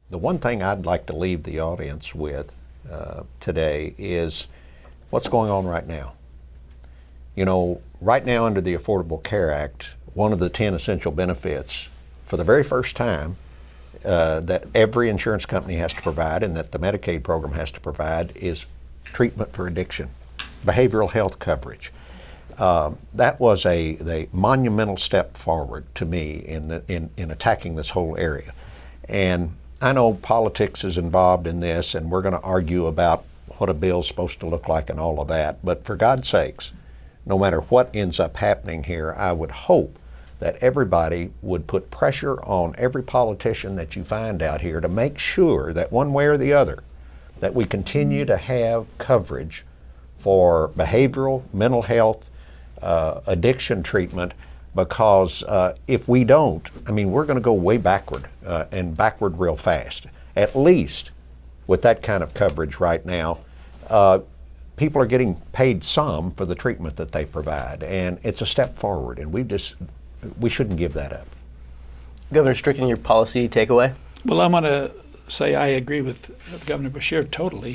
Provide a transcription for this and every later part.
The one thing I'd like to leave the audience with today is what's going on right now. You know, right now under the Affordable Care Act, one of the 10 essential benefits for the very first time that every insurance company has to provide and that the Medicaid program has to provide is treatment for addiction, behavioral health coverage. That was a monumental step forward to me in attacking this whole area. And I know politics is involved in this, and we're going to argue about what a bill's supposed to look like and all of that. But for God's sakes, no matter what ends up happening here, I would hope that everybody would put pressure on every politician that you find out here to make sure that one way or the other, that we continue to have coverage for behavioral, mental health, addiction treatment, because if we don't, I mean, we're going to go way backward and backward real fast. At least with that kind of coverage right now, people are getting paid some for the treatment that they provide, and it's a step forward, and we shouldn't give that up. Governor Strickland, your policy takeaway? Well, I want to say I agree with Governor Beshear totally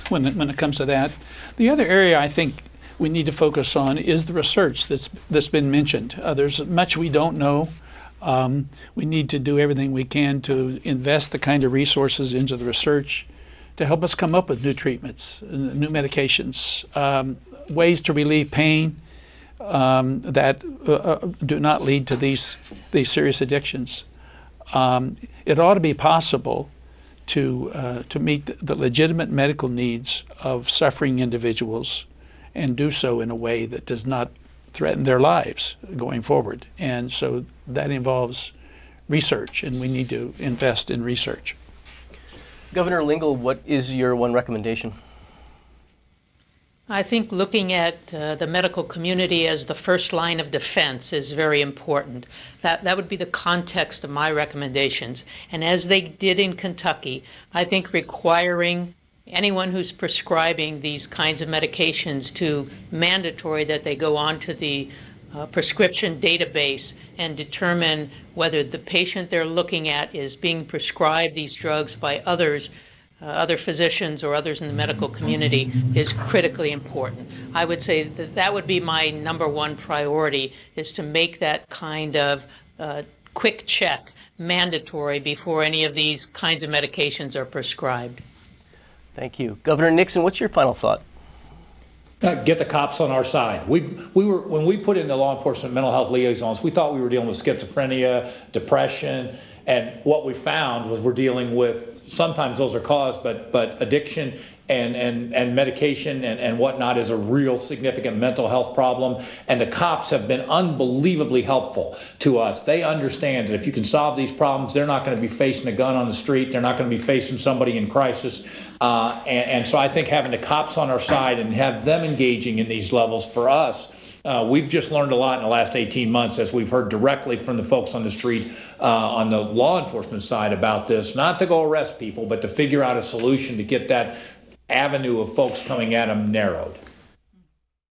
when it comes to that. The other area I think we need to focus on is the research that's been mentioned. There's much we don't know. We need to do everything we can to invest the kind of resources into the research to help us come up with new treatments, new medications, ways to relieve pain that do not lead to these serious addictions. It ought to be possible to meet the legitimate medical needs of suffering individuals and do so in a way that does not threaten their lives going forward. And so that involves research, and we need to invest in research. Governor Lingle, what is your one recommendation? I think looking at the medical community as the first line of defense is very important. That would be the context of my recommendations. And as they did in Kentucky, I think requiring anyone who's prescribing these kinds of medications to mandatory that they go on to the prescription database and determine whether the patient they're looking at is being prescribed these drugs by others, other physicians or others in the medical community is critically important. I would say that would be my number one priority, is to make that kind of quick check mandatory before any of these kinds of medications are prescribed. Thank you. Governor Nixon, what's your final thought? Get the cops on our side. We were when we put in the law enforcement mental health liaisons, we thought we were dealing with schizophrenia, depression, and what we found was we're dealing with, sometimes those are caused, but addiction and medication and whatnot is a real significant mental health problem. And the cops have been unbelievably helpful to us. They understand that if you can solve these problems, they're not going to be facing a gun on the street. They're not going to be facing somebody in crisis. And so I think having the cops on our side and have them engaging in these levels for us, we've just learned a lot in the last 18 months as we've heard directly from the folks on the street on the law enforcement side about this, not to go arrest people, but to figure out a solution to get that avenue of folks coming at them narrowed.